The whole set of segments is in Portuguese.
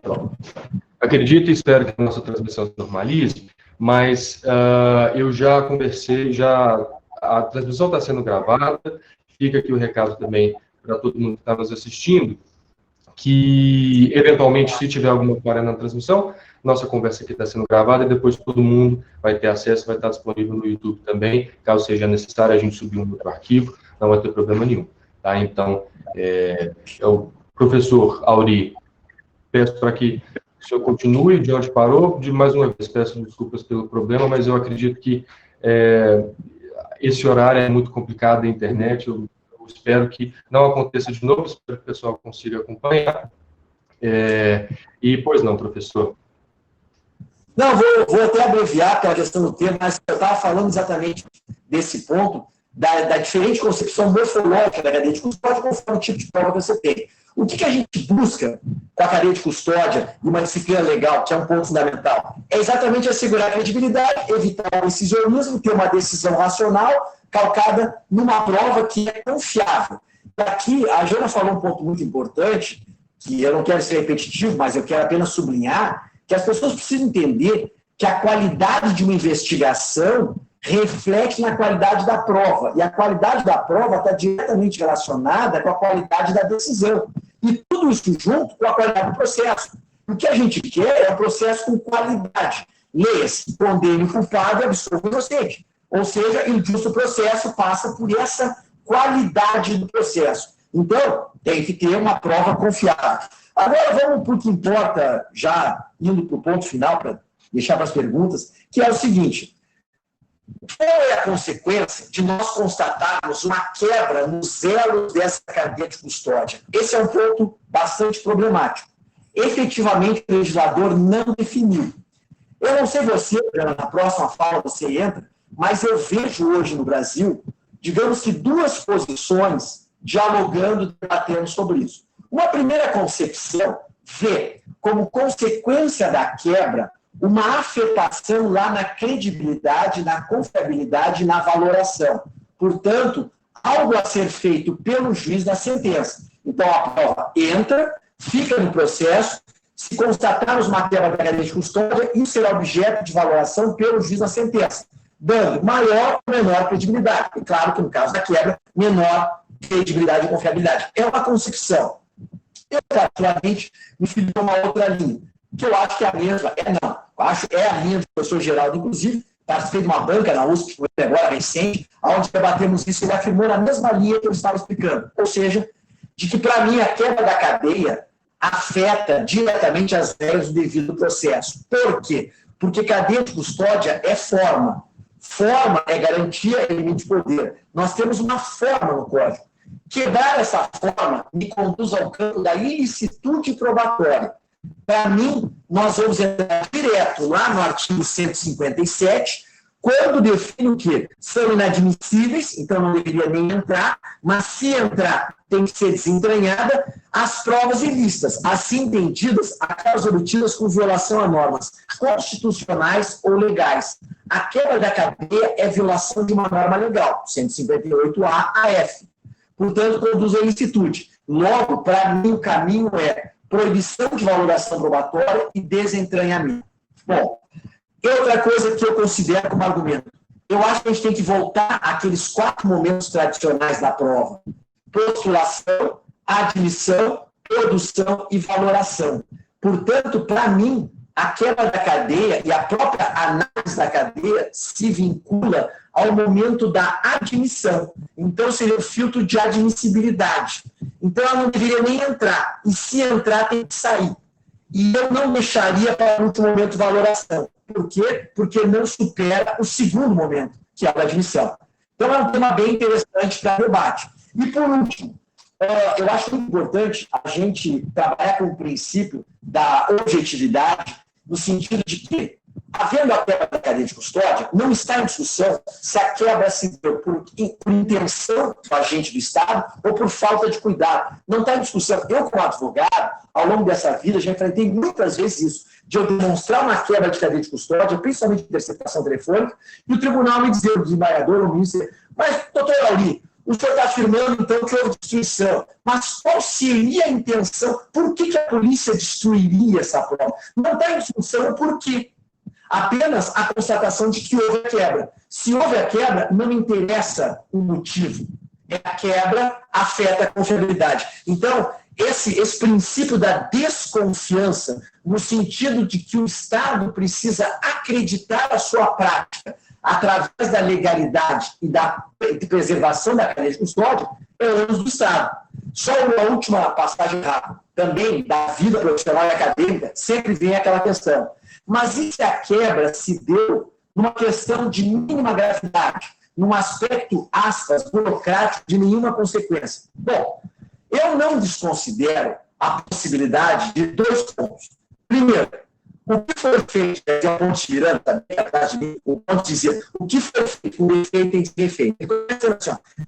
prova. Acredito e espero que a nossa transmissão se normalize, mas eu já conversei, a transmissão está sendo gravada, fica aqui o recado também para todo mundo que está nos assistindo, que, eventualmente, se tiver alguma falha na transmissão, nossa conversa aqui está sendo gravada e depois todo mundo vai ter acesso, vai estar disponível no YouTube também, caso seja necessário a gente subir um outro arquivo, não vai ter problema nenhum. Tá? Então, o professor Auri, peço para que o senhor continue de onde parou, mais uma vez, peço desculpas pelo problema, mas eu acredito que esse horário é muito complicado da internet, eu espero que não aconteça de novo, espero que o pessoal consiga acompanhar. E, pois não, professor. Não, vou até abreviar pela questão do tempo, mas eu estava falando exatamente desse ponto, da diferente concepção morfológica da cadeia de custódia conforme o tipo de prova que você tem. O que a gente busca com a cadeia de custódia e uma disciplina legal, que é um ponto fundamental? É exatamente assegurar a credibilidade, evitar o decisionismo, ter uma decisão racional, calcada numa prova que é confiável. E aqui, a Jana falou um ponto muito importante, que eu não quero ser repetitivo, mas eu quero apenas sublinhar, que as pessoas precisam entender que a qualidade de uma investigação reflete na qualidade da prova. E a qualidade da prova está diretamente relacionada com a qualidade da decisão. E tudo isso junto com a qualidade do processo. O que a gente quer é um processo com qualidade. Leia-se, condene o culpado e absolva o inocente. Ou seja, o justo processo passa por essa qualidade do processo. Então, tem que ter uma prova confiável. Agora vamos para o que importa, já indo para o ponto final, para deixar para as perguntas, que é o seguinte: qual é a consequência de nós constatarmos uma quebra nos elos dessa cadeia de custódia? Esse é um ponto bastante problemático. Efetivamente, o legislador não definiu. Eu não sei você, na próxima fala você entra, mas eu vejo hoje no Brasil, digamos que duas posições dialogando, debatendo sobre isso. Uma primeira concepção vê como consequência da quebra uma afetação lá na credibilidade, na confiabilidade, na valoração. Portanto, algo a ser feito pelo juiz da sentença. Então, a prova entra, fica no processo, se constatarmos uma quebra da cadeia de custódia, isso será objeto de valoração pelo juiz da sentença, dando maior ou menor credibilidade. E claro que, no caso da quebra, menor credibilidade e confiabilidade. É uma concepção. Eu, particularmente, me filiei a uma outra linha, que eu acho que é a mesma. Eu acho que é a linha do professor Geraldo, inclusive, participei de uma banca na USP, foi agora recente, onde debatemos isso, ele afirmou na mesma linha que eu estava explicando. Ou seja, de que, para mim, a quebra da cadeia afeta diretamente as regras do devido processo. Por quê? Porque cadeia de custódia é forma. Forma é garantia, é limite de poder. Nós temos uma forma no código. Quebrar essa forma me conduz ao campo da ilicitude probatória. Para mim, nós vamos entrar direto lá no artigo 157, quando define o quê? São inadmissíveis, então não deveria nem entrar, mas se entrar, tem que ser desentranhada, as provas ilícitas, assim entendidas, aquelas obtidas com violação a normas constitucionais ou legais. A quebra da cadeia é violação de uma norma legal, 158A a F. Portanto, produz a ilicitude. Logo, para mim, o caminho é proibição de valoração probatória e desentranhamento. Bom, outra coisa que eu considero como argumento, eu acho que a gente tem que voltar àqueles 4 momentos tradicionais da prova: postulação, admissão, produção e valoração. Portanto, para mim, a quebra da cadeia e a própria análise da cadeia se vincula ao momento da admissão. Então, seria o filtro de admissibilidade. Então, ela não deveria nem entrar. E se entrar, tem que sair. E eu não deixaria para o último momento de valoração. Por quê? Porque não supera o segundo momento, que é a admissão. Então, é um tema bem interessante para debate. E, por último, eu acho muito importante a gente trabalhar com o princípio da objetividade, no sentido de que, havendo a quebra da cadeia de custódia, não está em discussão se a quebra se deu por intenção do agente do Estado ou por falta de cuidado. Não está em discussão. Eu, como advogado, ao longo dessa vida, já enfrentei muitas vezes isso, de eu demonstrar uma quebra de cadeia de custódia, principalmente de interceptação telefônica, e o tribunal me dizer, o desembargador, o ministro, mas, doutor Auri, O senhor está afirmando, então, que houve destruição. Mas qual seria a intenção? Por que a polícia destruiria essa prova? Não está em discussão o porquê. Apenas a constatação de que houve a quebra. Se houve a quebra, não me interessa o motivo. A quebra afeta a confiabilidade. Então, esse princípio da desconfiança, no sentido de que o Estado precisa acreditar a sua prática através da legalidade e da preservação da cadeia de custódia, é o ônus do Estado. Só uma última passagem rápida. Também, da vida profissional e acadêmica, sempre vem aquela questão. Mas e se a quebra se deu numa questão de mínima gravidade, num aspecto, aspas, burocrático, de nenhuma consequência? Bom, eu não desconsidero a possibilidade de 2 pontos. Primeiro, o que foi feito, a Ponte Miranda, também atrás de mim, o ponto dizia, o que foi feito, o defeito tem que ser feito.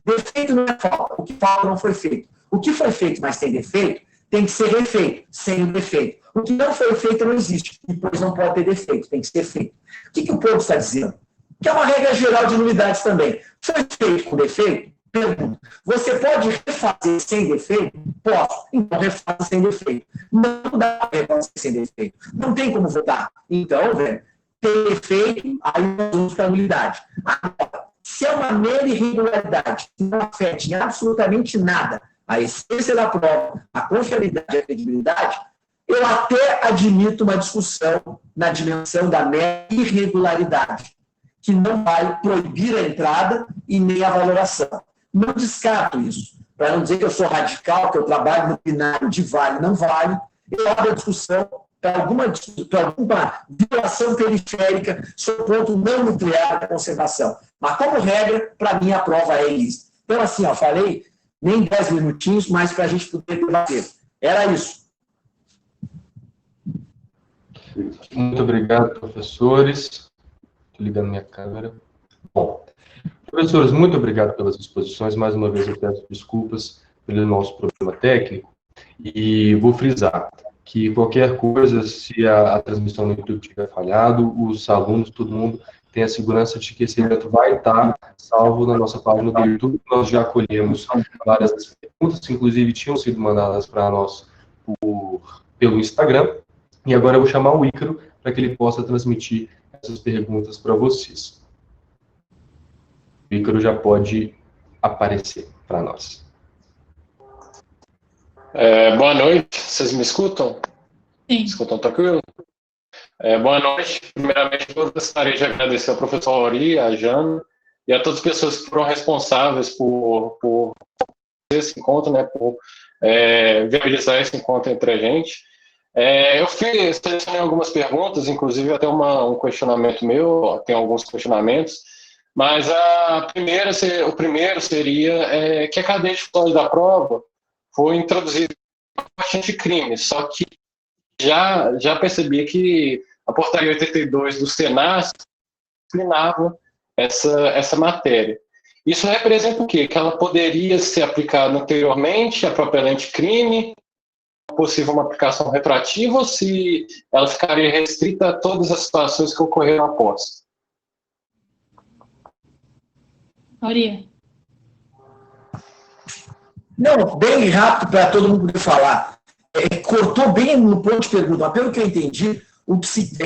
Defeito não é falta, o que falta não foi feito. O que foi feito, mas tem defeito, tem que ser refeito, sem o defeito. O que não foi feito não existe, e depois não pode ter defeito, tem que ser feito. O que o povo está dizendo? Que é uma regra geral de nulidades também. Foi feito com defeito? Pergunta. Você pode refazer sem defeito? Posso. Então, refaça sem defeito. Não dá para refazer sem defeito. Não tem como votar. Então, velho, tem defeito, aí nós vamos para a nulidade. Agora, se é uma mera irregularidade que não afete em absolutamente nada a essência da prova, a confiabilidade e a credibilidade, eu até admito uma discussão na dimensão da mera irregularidade, que não vai proibir a entrada e nem a valoração. Não descarto isso. Para não dizer que eu sou radical, que eu trabalho no binário de vale, não vale, eu abro a discussão para alguma violação periférica sobre o ponto não nuclear da conservação. Mas, como regra, para mim, a prova é ilícita. Então, assim, ó, falei nem 10 minutinhos, mas para a gente poder debater. Era isso. Muito obrigado, professores. Estou ligando minha câmera. Bom, professores, muito obrigado pelas exposições. Mais uma vez eu peço desculpas pelo nosso problema técnico e vou frisar que qualquer coisa, se a transmissão no YouTube tiver falhado, os alunos, todo mundo tem a segurança de que esse evento vai estar salvo na nossa página do YouTube. Nós já acolhemos várias perguntas, que inclusive tinham sido mandadas para nós pelo Instagram. E agora eu vou chamar o Ícaro para que ele possa transmitir essas perguntas para vocês. O Ícaro já pode aparecer para nós. Boa noite, vocês me escutam? Sim. Escutam tranquilo? Boa noite. Primeiramente, eu gostaria de agradecer ao professor Auri, a Jana, e a todas as pessoas que foram responsáveis por esse encontro, né, por viabilizar esse encontro entre a gente. Eu selecionei algumas perguntas, inclusive até um questionamento meu, tem alguns questionamentos, mas o primeiro seria que a cadeia de custódia da prova foi introduzida em de crime, só que já percebi que a portaria 82 do Senat disciplinava essa matéria. Isso representa o quê? Que ela poderia ser aplicada anteriormente à própria lei anticrime, possível uma aplicação retroativa, ou se ela ficaria restrita a todas as situações que ocorreram após? Auria. Não, bem rápido para todo mundo poder falar. Cortou bem no ponto de pergunta, mas pelo que eu entendi,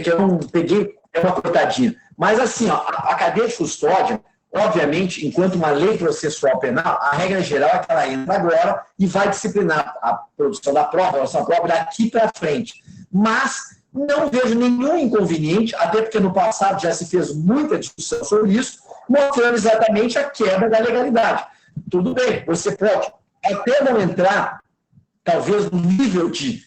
que eu não peguei, é uma cortadinha. Mas assim, ó, a cadeia de custódia, obviamente, enquanto uma lei processual penal, a regra geral é que ela entra agora e vai disciplinar a produção da prova, a relação à prova daqui para frente. Mas não vejo nenhum inconveniente, até porque no passado já se fez muita discussão sobre isso, mostrando exatamente a quebra da legalidade. Tudo bem, você pode até não entrar, talvez, no nível de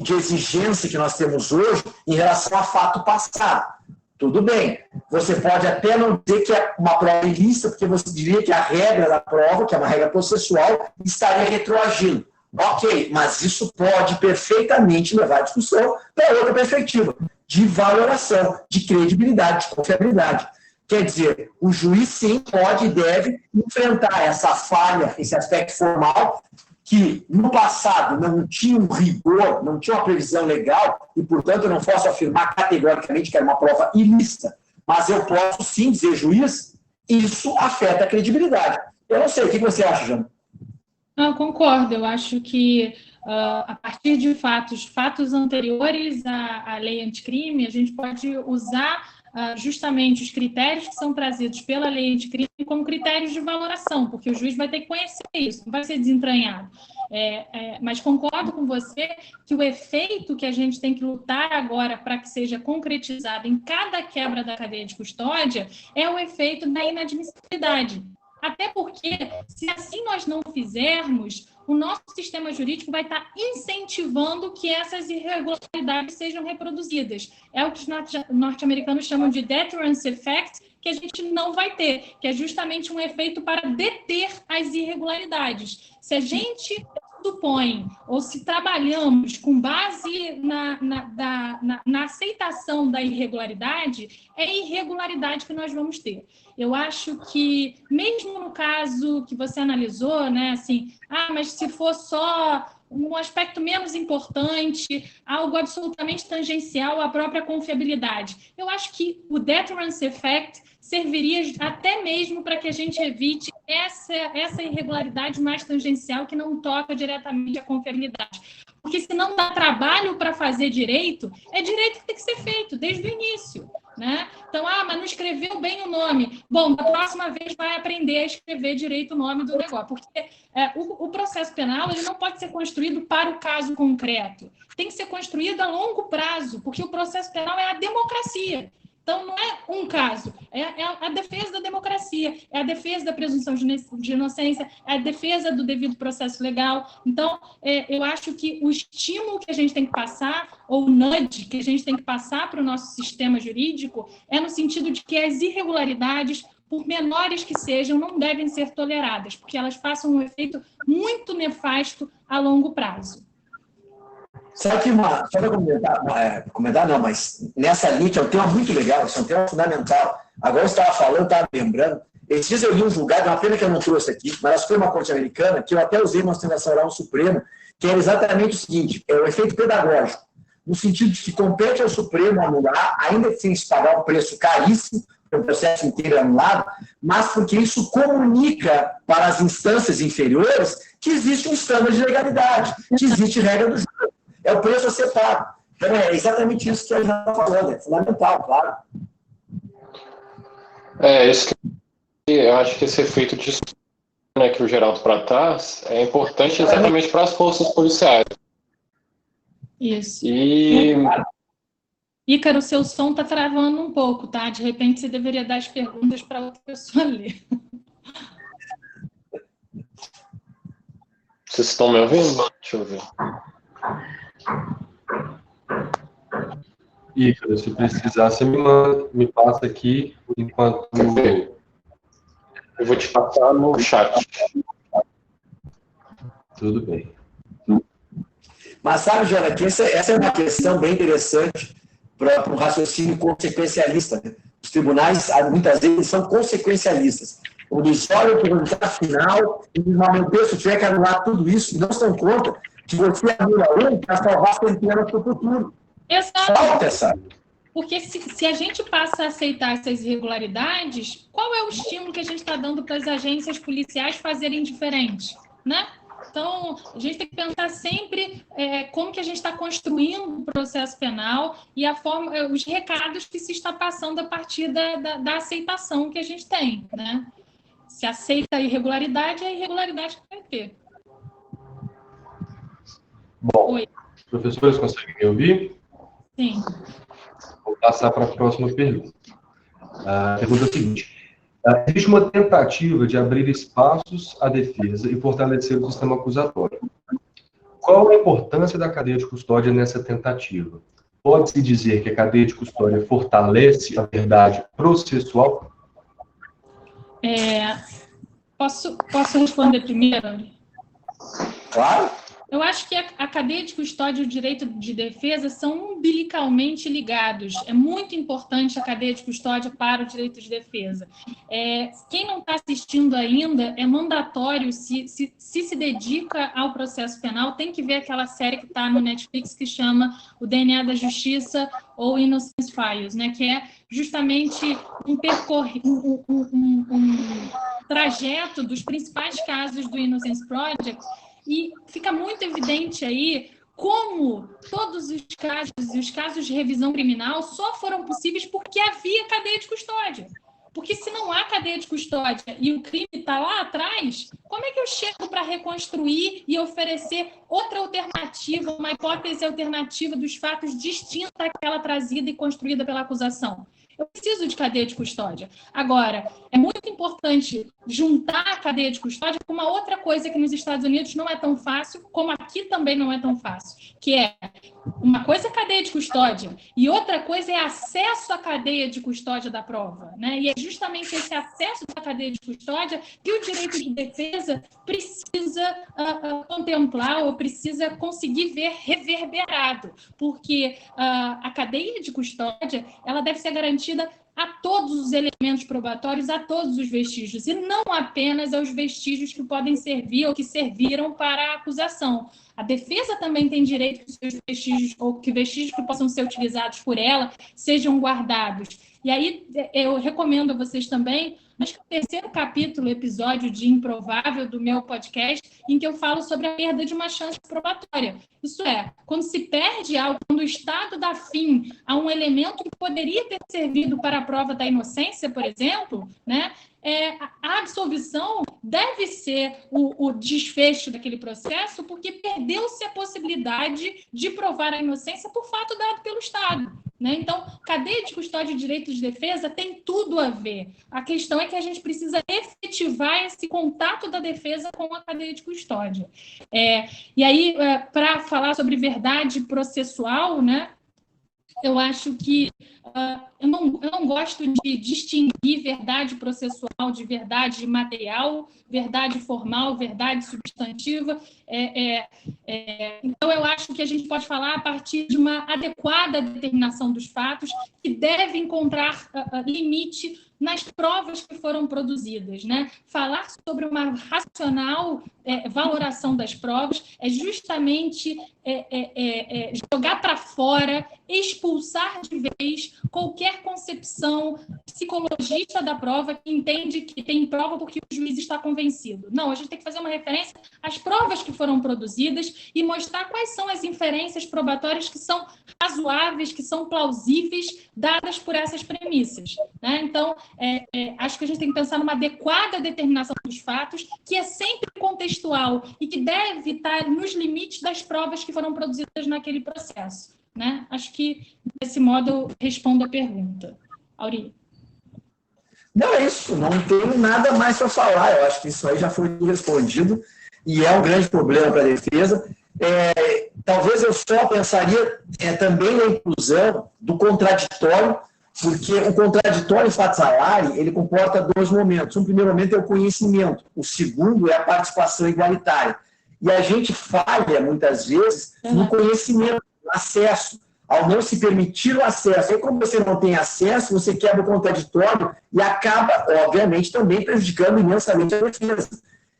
exigência que nós temos hoje em relação a fato passado. Tudo bem. Você pode até não dizer que é uma prova ilícita, porque você diria que a regra da prova, que é uma regra processual, estaria retroagindo. Ok, mas isso pode perfeitamente levar a discussão para outra perspectiva, de valoração, de credibilidade, de confiabilidade. Quer dizer, o juiz sim pode e deve enfrentar essa falha, esse aspecto formal, que no passado não tinha um rigor, não tinha uma previsão legal, e, portanto, eu não posso afirmar categoricamente que era uma prova ilícita. Mas eu posso sim dizer, juiz, isso afeta a credibilidade. Eu não sei, o que você acha, Jana? Eu concordo, eu acho que a partir de fatos anteriores à lei anticrime, a gente pode usar justamente os critérios que são trazidos pela lei anticrime como critérios de valoração, porque o juiz vai ter que conhecer isso, não vai ser desentranhado. Mas concordo com você que o efeito que a gente tem que lutar agora para que seja concretizado em cada quebra da cadeia de custódia é o efeito da inadmissibilidade. Até porque, se assim nós não fizermos, o nosso sistema jurídico vai estar incentivando que essas irregularidades sejam reproduzidas. É o que os norte-americanos chamam de deterrence effect, que a gente não vai ter, que é justamente um efeito para deter as irregularidades. Se a gente supõe, ou se trabalhamos com base na aceitação da irregularidade, é irregularidade que nós vamos ter. Eu acho que, mesmo no caso que você analisou, né, assim, mas se for só um aspecto menos importante, algo absolutamente tangencial à própria confiabilidade, eu acho que o deterrence effect serviria até mesmo para que a gente evite essa irregularidade mais tangencial que não toca diretamente à confiabilidade. Porque se não dá trabalho para fazer direito, é direito que tem que ser feito desde o início, né? Então, mas não escreveu bem o nome. Bom, da próxima vez vai aprender a escrever direito o nome do negócio, porque o processo penal ele não pode ser construído para o caso concreto. Tem que ser construído a longo prazo, porque o processo penal é a democracia. Então, não é um caso, é a defesa da democracia, é a defesa da presunção de inocência, é a defesa do devido processo legal. Então, eu acho que o estímulo que a gente tem que passar, ou o nudge que a gente tem que passar para o nosso sistema jurídico, é no sentido de que as irregularidades, por menores que sejam, não devem ser toleradas, porque elas façam um efeito muito nefasto a longo prazo. Só para comentar não, mas nessa linha é um tema muito legal, isso é um tema fundamental. Agora você estava falando, estava lembrando, esses dias eu li um julgado, uma pena que eu não trouxe aqui, mas a Suprema Corte Americana, que eu até usei uma ostentação oral no Supremo, que era exatamente o seguinte, é o efeito pedagógico, no sentido de que compete ao Supremo anular, ainda que sem se pagar um preço caríssimo, o processo inteiro anulado, mas porque isso comunica para as instâncias inferiores que existe um estándar de legalidade, que existe regra do jogo. É o preço a ser pago. Então, é exatamente isso que a gente está falando. É fundamental, claro. Isso que eu acho que esse efeito de né, que o Geraldo traz é importante exatamente para as forças policiais. Isso. E... Ícaro, seu som está travando um pouco, tá? De repente, você deveria dar as perguntas para outra pessoa ler. Vocês estão me ouvindo? Deixa eu ver. Ícaro, se precisar, você me passa aqui enquanto... Eu vou te passar no chat. Tudo bem. Mas sabe, Jana, que essa é uma questão bem interessante para o raciocínio consequencialista. Né? Os tribunais, muitas vezes, são consequencialistas. Eles olham para o resultado final e dizem, meu Deus, se eu tiver que anular tudo isso, e não se dão conta que você anula um para salvar centenas para o futuro. Exato. Falta essa. Porque se a gente passa a aceitar essas irregularidades, qual é o estímulo que a gente está dando para as agências policiais fazerem diferente, né? Então, a gente tem que pensar sempre como que a gente está construindo o processo penal e os recados que se está passando a partir da aceitação que a gente tem, né? Se aceita a irregularidade, é a irregularidade que vai ter. Bom, Oi. Professores, conseguem me ouvir? Sim. Vou passar para a próxima pergunta. A pergunta é a seguinte. Existe uma tentativa de abrir espaços à defesa e fortalecer o sistema acusatório. Qual a importância da cadeia de custódia nessa tentativa? Pode-se dizer que a cadeia de custódia fortalece a verdade processual? Posso responder primeiro? Claro. Eu acho que a cadeia de custódia e o direito de defesa são umbilicalmente ligados. É muito importante a cadeia de custódia para o direito de defesa. Quem não está assistindo ainda, é mandatório, se dedica ao processo penal, tem que ver aquela série que está no Netflix que chama O DNA da Justiça ou Innocence Files, né? Que é justamente um trajeto dos principais casos do Innocence Project. E fica muito evidente aí como todos os casos e os casos de revisão criminal só foram possíveis porque havia cadeia de custódia. Porque se não há cadeia de custódia e o crime está lá atrás, como é que eu chego para reconstruir e oferecer outra alternativa, uma hipótese alternativa dos fatos distinta daquela trazida e construída pela acusação? Eu preciso de cadeia de custódia. Agora, é muito importante juntar a cadeia de custódia com uma outra coisa que nos Estados Unidos não é tão fácil, como aqui também não é tão fácil, que é uma coisa é cadeia de custódia e outra coisa é acesso à cadeia de custódia da prova, né? E é justamente esse acesso à cadeia de custódia que o direito de defesa precisa contemplar ou precisa conseguir ver reverberado, porque a cadeia de custódia ela deve ser garantida a todos os elementos probatórios, a todos os vestígios, e não apenas aos vestígios que podem servir ou que serviram para a acusação. A defesa também tem direito que seus vestígios, ou que vestígios que possam ser utilizados por ela, sejam guardados. E aí eu recomendo a vocês também, acho que o terceiro capítulo, episódio de Improvável do meu podcast, em que eu falo sobre a perda de uma chance probatória. Isso é, quando se perde algo, quando o Estado dá fim a um elemento que poderia ter servido para a prova da inocência, por exemplo, né? A absolvição deve ser o desfecho daquele processo porque perdeu-se a possibilidade de provar a inocência por fato dado pelo Estado, né? Então, cadeia de custódia e direito de defesa tem tudo a ver. A questão é que a gente precisa efetivar esse contato da defesa com a cadeia de custódia. E aí, para falar sobre verdade processual, né? Eu acho que eu não gosto de distinguir verdade processual de verdade material, verdade formal, verdade substantiva. Então, eu acho que a gente pode falar a partir de uma adequada determinação dos fatos que deve encontrar limite nas provas que foram produzidas, né? Falar sobre uma racional valoração das provas é justamente jogar para fora, expulsar de vez qualquer concepção psicologista da prova que entende que tem prova porque o juiz está convencido. Não, a gente tem que fazer uma referência às provas que foram produzidas e mostrar quais são as inferências probatórias que são razoáveis, que são plausíveis, dadas por essas premissas, né? Então, acho que a gente tem que pensar numa adequada determinação dos fatos, que é sempre contextual e que deve estar nos limites das provas que foram produzidas naquele processo, né? Acho que, desse modo, eu respondo a pergunta. Auri. Não é isso, não tenho nada mais para falar. Eu acho que isso aí já foi tudo respondido e é um grande problema para a defesa. Talvez eu só pensaria também na inclusão do contraditório, porque o contraditório fato-salari, ele comporta dois momentos. Um primeiro momento é o conhecimento, o segundo é a participação igualitária. E a gente falha, muitas vezes, no conhecimento, no acesso, ao não se permitir o acesso. E como você não tem acesso, você quebra o contraditório e acaba, obviamente, também prejudicando imensamente a defesa.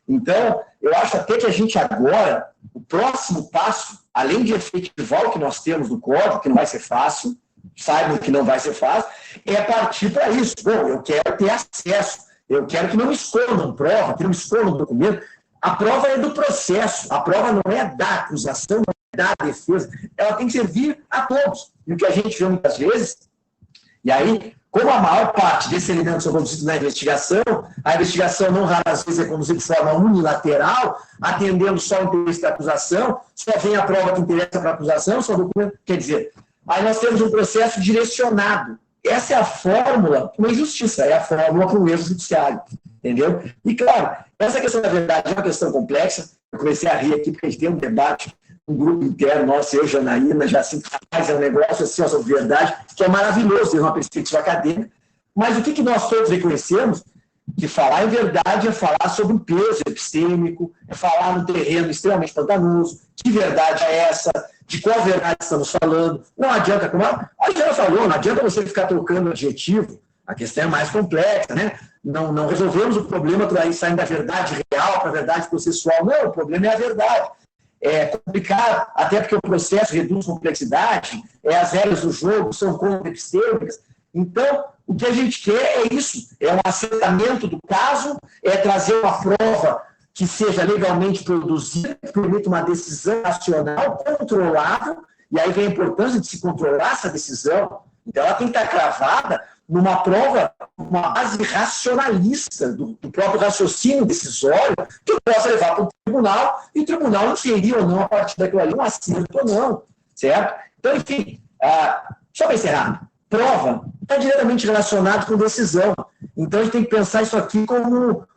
Então, eu acho até que a gente agora, o próximo passo, além de efetivar o que nós temos no código, que não vai ser fácil, saibam que não vai ser fácil, é partir para isso. Bom, eu quero ter acesso, eu quero que não me escondam prova, que não me escondam documento. A prova é do processo, a prova não é da acusação, não é da defesa, ela tem que servir a todos. E o que a gente vê muitas vezes, e aí, como a maior parte desses elementos são conduzidos na investigação, a investigação não raras vezes é conduzida de forma unilateral, atendendo só o interesse da acusação, só vem a prova que interessa para a acusação, só o documento, quer dizer, aí nós temos um processo direcionado. Essa é a fórmula para uma injustiça, é a fórmula para um erro judiciário, entendeu? E, claro, essa questão da verdade é uma questão complexa. Eu comecei a rir aqui porque a gente tem um debate, um grupo interno, nosso, eu, Janaína, já assim, faz um negócio assim, sobre verdade, que é maravilhoso, desde uma perspectiva acadêmica. Mas o que nós todos reconhecemos? que falar em verdade é falar sobre o peso epistêmico, é falar num terreno extremamente pantanoso, que verdade é essa, de qual verdade estamos falando. Não adianta, como a Jana falou, não adianta você ficar trocando adjetivo, a questão é mais complexa, né? Não resolvemos o problema saindo da verdade real para a verdade processual. Não, o problema é a verdade. É complicado, até porque o processo reduz complexidade, as regras do jogo são contra-epistêmicas. Então, o que a gente quer é isso, é um assentamento do caso, é trazer uma prova que seja legalmente produzida, que permita uma decisão racional, controlável, e aí vem a importância de se controlar essa decisão. Então, ela tem que estar cravada numa prova, uma base racionalista do próprio raciocínio decisório, que possa levar para o tribunal, e o tribunal não seria ou não, a partir daquilo ali, um acerto ou não, certo? Então, enfim, só para encerrar, prova está diretamente relacionado com decisão. Então, a gente tem que pensar isso aqui como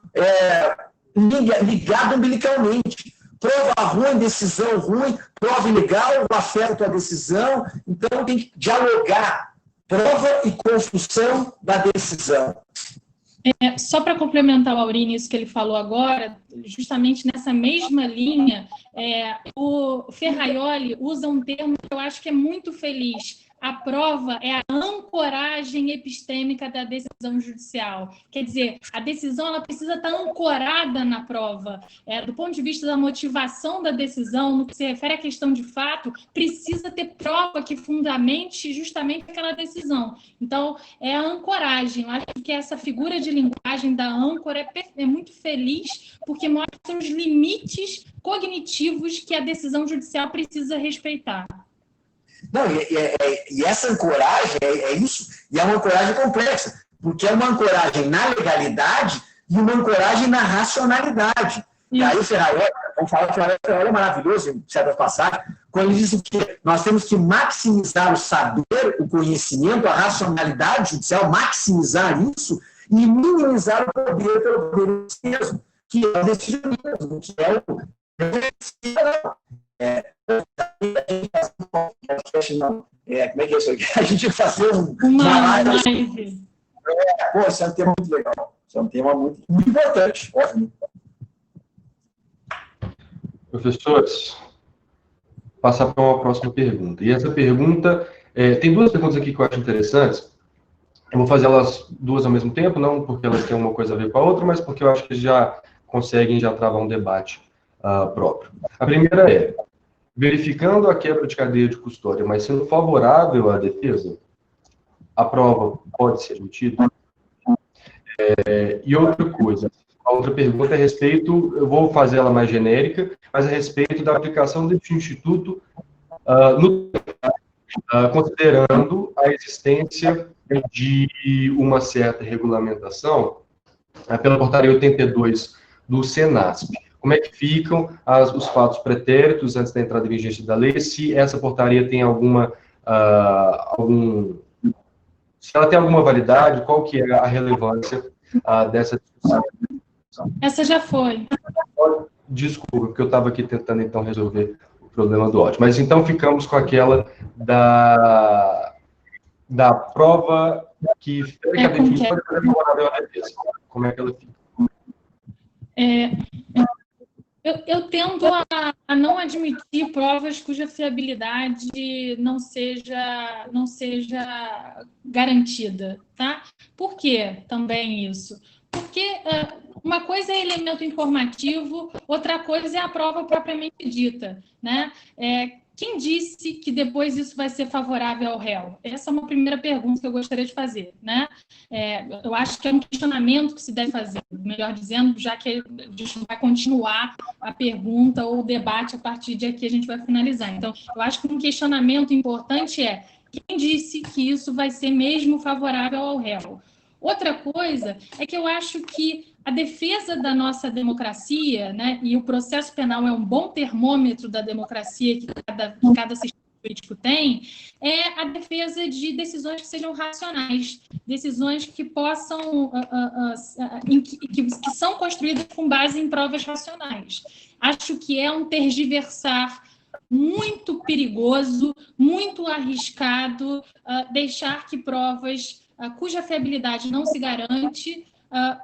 ligado umbilicalmente. Prova ruim, decisão ruim, prova ilegal, afeta a tua decisão. Então, tem que dialogar prova e construção da decisão. Só para complementar o Aurini, isso que ele falou agora, justamente nessa mesma linha, o Ferraioli usa um termo que eu acho que é muito feliz. A prova é a ancoragem epistêmica da decisão judicial. Quer dizer, a decisão ela precisa estar ancorada na prova. Do ponto de vista da motivação da decisão, no que se refere à questão de fato, precisa ter prova que fundamente justamente aquela decisão. Então, é a ancoragem. Eu acho que essa figura de linguagem da âncora é muito feliz, porque mostra os limites cognitivos que a decisão judicial precisa respeitar. Não, e essa ancoragem é isso, e é uma ancoragem complexa, porque é uma ancoragem na legalidade e uma ancoragem na racionalidade. E aí o Ferraioli, vamos falar que o Ferraioli é maravilhoso, em certas passagens, quando ele diz que nós temos que maximizar o saber, o conhecimento, a racionalidade judicial, maximizar isso e minimizar o poder pelo poder mesmo, que é o decisionismo, que é o... como é que é isso aqui? A gente vai fazer uma live. Isso é um tema muito legal. Isso é um tema muito importante. Ótimo. Professores, passar para uma próxima pergunta. E essa pergunta, tem duas perguntas aqui que eu acho interessantes. Eu vou fazer elas duas ao mesmo tempo, não porque elas têm uma coisa a ver com a outra, mas porque eu acho que já conseguem travar um debate próprio. A primeira é: verificando a quebra de cadeia de custódia, mas sendo favorável à defesa, a prova pode ser admitida? E outra coisa, a outra pergunta é a respeito, eu vou fazer ela mais genérica, mas a respeito da aplicação desse instituto, considerando a existência de uma certa regulamentação pela portaria 82 do Senasp. Como é que ficam os fatos pretéritos antes da entrada em vigência da lei, se essa portaria tem se ela tem alguma validade, qual que é a relevância dessa discussão? Essa já foi. Desculpa, porque eu estava aqui tentando, então, resolver o problema do áudio. Mas, então, ficamos com aquela da prova que teoricamente pode ser favorável à defesa. Como é que ela fica? Eu tendo a não admitir provas cuja fiabilidade não seja garantida, tá? Por que também isso? Porque uma coisa é elemento informativo, outra coisa é a prova propriamente dita, né? Quem disse que depois isso vai ser favorável ao réu? Essa é uma primeira pergunta que eu gostaria de fazer, né? Eu acho que é um questionamento que se deve fazer, melhor dizendo, já que a gente vai continuar a pergunta ou o debate a partir de aqui a gente vai finalizar. Então, eu acho que um questionamento importante é: quem disse que isso vai ser mesmo favorável ao réu? Outra coisa é que eu acho que a defesa da nossa democracia, né, e o processo penal é um bom termômetro da democracia que cada sistema jurídico tem, é a defesa de decisões que sejam racionais, decisões que possam, que são construídas com base em provas racionais. Acho que é um tergiversar muito perigoso, muito arriscado, deixar que provas cuja fiabilidade não se garante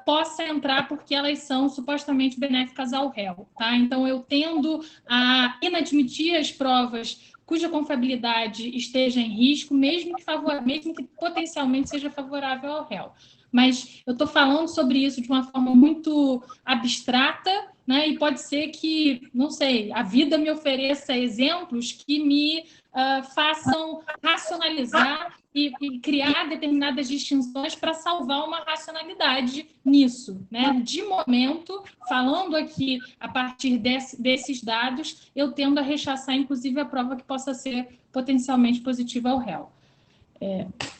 possa entrar porque elas são supostamente benéficas ao réu. Tá? Então, eu tendo a inadmitir as provas cuja confiabilidade esteja em risco, mesmo que potencialmente seja favorável ao réu. Mas eu estou falando sobre isso de uma forma muito abstrata, né? E pode ser que, não sei, a vida me ofereça exemplos que me façam racionalizar e criar determinadas distinções para salvar uma racionalidade nisso, né? De momento, falando aqui a partir desses dados, eu tendo a rechaçar, inclusive, a prova que possa ser potencialmente positiva ao réu.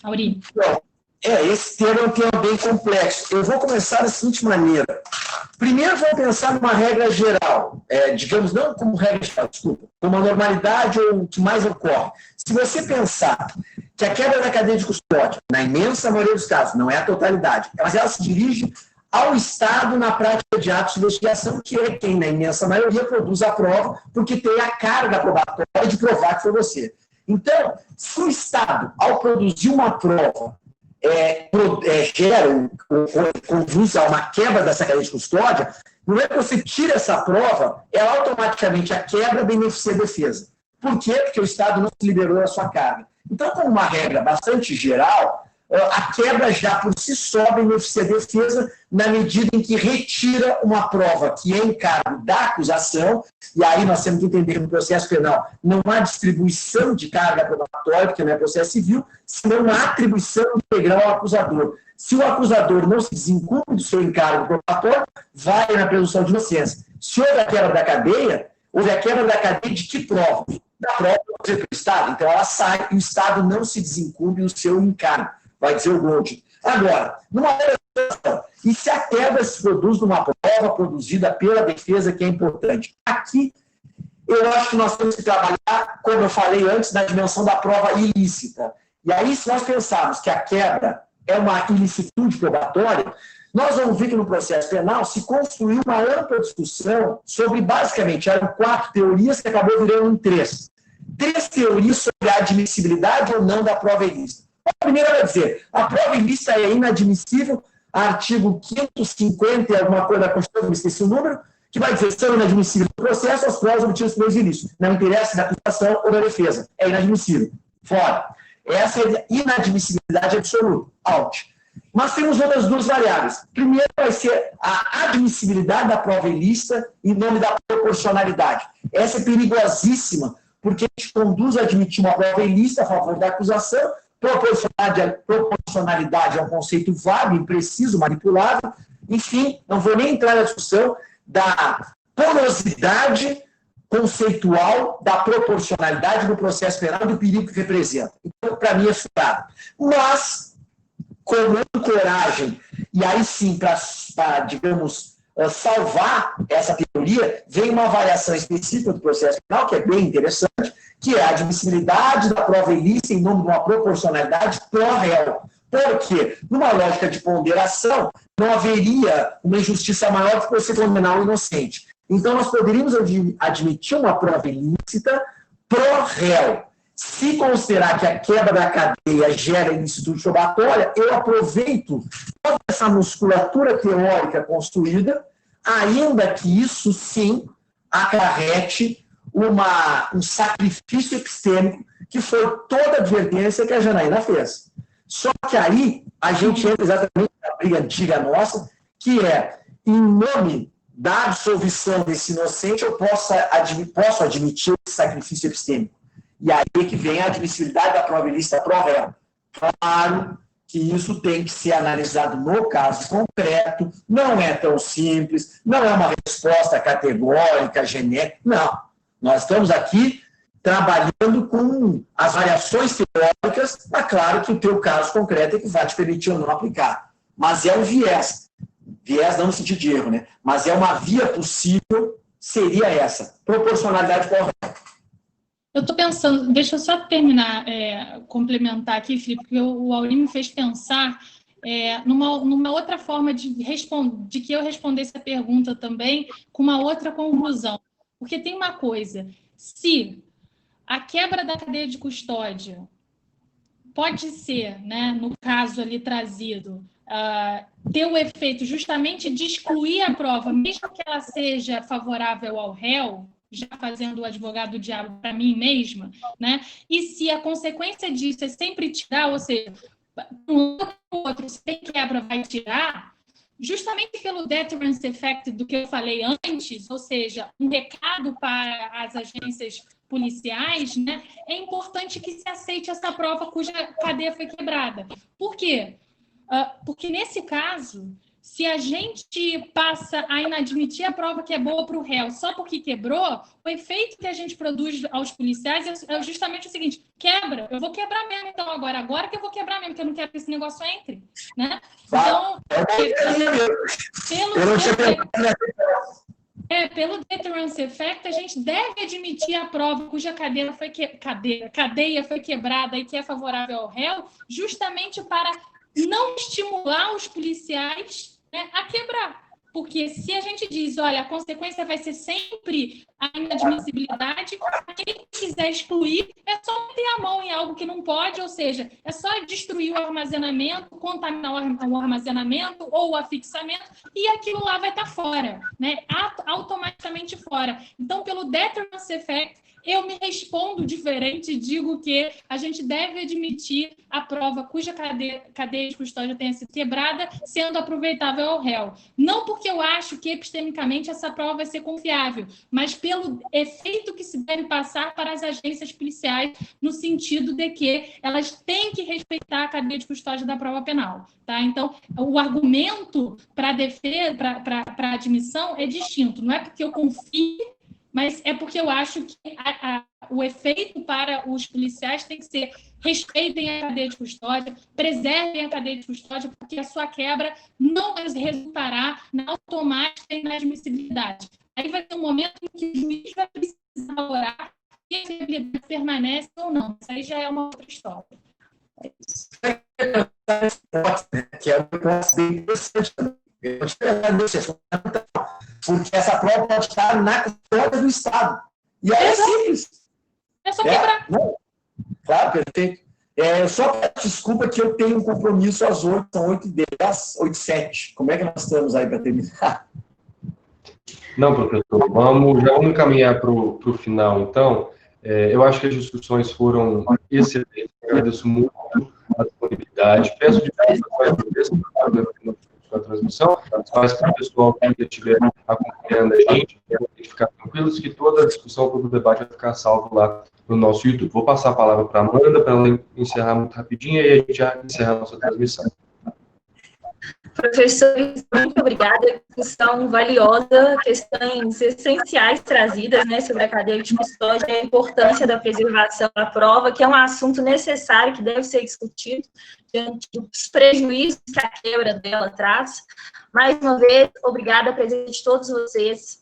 Auri. Esse tema é um tema bem complexo. Eu vou começar da seguinte maneira. Primeiro, vou pensar numa regra geral, digamos, não como regra geral, desculpa, como a normalidade ou o que mais ocorre. Se você pensar que a quebra da cadeia de custódia, na imensa maioria dos casos, não é a totalidade, mas ela se dirige ao Estado na prática de atos de investigação, que é quem, na imensa maioria, produz a prova, porque tem a carga probatória de provar que foi você. Então, se o Estado, ao produzir uma prova, gera ou conduz a uma quebra dessa cadeia de custódia, não é que você tira essa prova, ela automaticamente a quebra beneficia a defesa. Por quê? Porque o Estado não se liberou da sua carga. Então, como uma regra bastante geral, a quebra já por si só beneficia a defesa na medida em que retira uma prova que é encargo da acusação, e aí nós temos que entender que no processo penal não há distribuição de carga probatória, porque não é processo civil, senão há atribuição integral ao acusador. Se o acusador não se desincumbe do seu encargo probatório, vai na presunção de inocência. Se houve a quebra da cadeia, houve a quebra da cadeia de que prova? Da prova do Estado. Então ela sai e o Estado não se desincumbe do seu encargo. Vai dizer o Gold. Agora, numa situação, e se a quebra se produz numa prova produzida pela defesa, que é importante? Aqui, eu acho que nós temos que trabalhar, como eu falei antes, na dimensão da prova ilícita. E aí, se nós pensarmos que a quebra é uma ilicitude probatória, nós vamos ver que no processo penal se construiu uma ampla discussão sobre, basicamente, eram 4 teorias que acabou virando em 3. 3 teorias sobre a admissibilidade ou não da prova ilícita. A primeira vai dizer, a prova ilícita é inadmissível, artigo 550 e alguma coisa da Constituição, me esqueci o número, que vai dizer, são inadmissíveis no processo as provas obtidas por meios ilícitos. Não interessa da acusação ou da defesa. É inadmissível. Fora. Essa é a inadmissibilidade absoluta. Out. Mas temos outras 2 variáveis. Primeiro vai ser a admissibilidade da prova ilícita em nome da proporcionalidade. Essa é perigosíssima, porque a gente conduz a admitir uma prova ilícita a favor da acusação. Proporcionalidade é um conceito vago, impreciso, manipulável. Enfim, não vou nem entrar na discussão da porosidade conceitual da proporcionalidade no processo penal e do perigo que representa. Então, para mim, é furado. Mas, com coragem, e aí sim, para, digamos, salvar essa teoria, vem uma avaliação específica do processo penal, que é bem interessante, que é a admissibilidade da prova ilícita em nome de uma proporcionalidade pró-réu. Porque, numa lógica de ponderação, não haveria uma injustiça maior do que você condenar o inocente. Então, nós poderíamos admitir uma prova ilícita pró-réu. Se considerar que a quebra da cadeia gera ilicitude probatória, eu aproveito toda essa musculatura teórica construída, ainda que isso, sim, acarrete um sacrifício epistêmico, que foi toda a advertência que a Janaína fez. Só que aí a gente entra exatamente na briga antiga nossa, que é, em nome da absolvição desse inocente, eu posso admitir esse sacrifício epistêmico. E aí é que vem a admissibilidade da prova ilícita pró-réu. Claro que isso tem que ser analisado no caso concreto, não é tão simples, não é uma resposta categórica, genérica, não. Nós estamos aqui trabalhando com as variações teóricas, mas claro que o teu caso concreto é que vai te permitir ou não aplicar. Mas é um viés não no sentido de erro, né? Mas é uma via possível, seria essa, proporcionalidade pró-réu. Eu estou pensando, deixa eu só terminar, complementar aqui, Felipe, porque o Auri me fez pensar numa outra forma de que eu respondesse a pergunta também, com uma outra conclusão. Porque tem uma coisa, se a quebra da cadeia de custódia pode ser, né, no caso ali trazido, ter o efeito justamente de excluir a prova, mesmo que ela seja favorável ao réu, já fazendo o advogado do diabo para mim mesma, né? E se a consequência disso é sempre tirar, ou seja, um outro sem quebra vai tirar, justamente pelo deterrence effect do que eu falei antes, ou seja, um recado para as agências policiais, né? É importante que se aceite essa prova cuja cadeia foi quebrada. Por quê? Porque nesse caso, se a gente passa a inadmitir a prova que é boa para o réu só porque quebrou, o efeito que a gente produz aos policiais é justamente o seguinte: quebra, eu vou quebrar mesmo então agora que eu vou quebrar mesmo, porque eu não quero que esse negócio entre, né? Então, pelo deterrence effect, a gente deve admitir a prova cuja cadeia foi quebrada e que é favorável ao réu, justamente para não estimular os policiais, né, a quebrar. Porque se a gente diz, olha, a consequência vai ser sempre a inadmissibilidade, quem quiser excluir é só meter a mão em algo que não pode, ou seja, é só destruir o armazenamento, contaminar o armazenamento ou o afixamento, e aquilo lá vai estar fora, né? Automaticamente fora. Então, pelo deterrence effect, eu me respondo diferente e digo que a gente deve admitir a prova cuja cadeia de custódia tenha sido quebrada, sendo aproveitável ao réu. Não porque eu acho que epistemicamente essa prova vai ser confiável, mas pelo efeito que se deve passar para as agências policiais, no sentido de que elas têm que respeitar a cadeia de custódia da prova penal. Tá? Então, o argumento para defesa, para admissão é distinto. Não é porque eu confio, mas é porque eu acho que o efeito para os policiais tem que ser: respeitem a cadeia de custódia, preservem a cadeia de custódia, porque a sua quebra não resultará na automática inadmissibilidade. Aí vai ter um momento em que o juiz vai precisar valorar se a inadmissibilidade permanece ou não. Isso aí já é uma outra história. É isso. Que é bem interessante também. Porque essa prova pode estar na custódia do Estado. E aí é simples. É só quebrar. Não. Claro, perfeito. Só peço desculpa que eu tenho um compromisso às 8, são 8h10, 8h07. Como é que nós estamos aí para terminar? Não, professor, já vamos caminhar para o final, então. Eu acho que as discussões foram excelentes, agradeço muito a disponibilidade, peço desculpas com a transmissão, mas para o pessoal que estiver acompanhando a gente, tem que ficar tranquilos que toda a discussão, todo o debate vai ficar salvo lá no nosso YouTube. Vou passar a palavra para a Amanda, para ela encerrar muito rapidinho, e aí a gente já encerra a nossa transmissão. Professores, muito obrigada. Discussão valiosa, questões essenciais trazidas, né, sobre a cadeia de custódia e a importância da preservação da prova, que é um assunto necessário que deve ser discutido diante dos prejuízos que a quebra dela traz. Mais uma vez, obrigada a presença de todos vocês.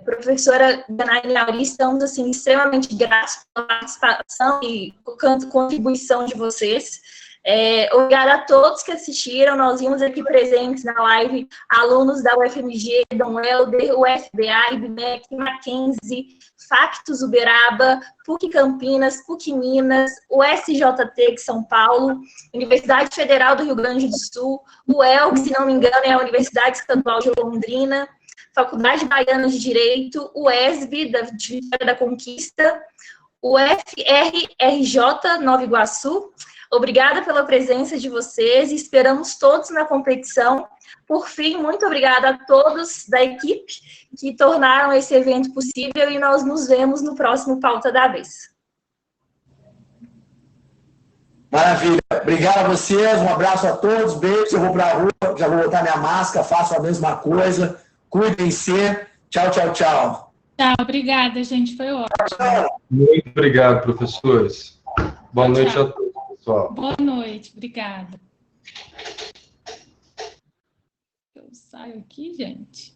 Professora Danaíne Lauri, estamos assim, extremamente gratos pela participação e contribuição de vocês. Obrigada a todos que assistiram. Nós vimos aqui presentes na live alunos da UFMG, Dom Helder, UFBA, IBMEC, Mackenzie, Factus Uberaba, PUC Campinas, PUC Minas, USJT de São Paulo, Universidade Federal do Rio Grande do Sul, UEL, que, se não me engano, é a Universidade Estadual de Londrina, Faculdade Baiana de Direito, UESB, de Vitória da Conquista, UFRRJ, Nova Iguaçu. Obrigada pela presença de vocês e esperamos todos na competição. Por fim, muito obrigada a todos da equipe que tornaram esse evento possível e nós nos vemos no próximo Pauta da Vez. Maravilha. Obrigado a vocês, um abraço a todos, beijos. Eu vou para a rua, já vou botar minha máscara, faço a mesma coisa. Cuidem-se. Tchau, tchau, tchau. Tchau, obrigada, gente. Foi ótimo. Muito obrigado, professores. Boa noite a todos, pessoal. Boa noite, obrigada. Eu saio aqui, gente.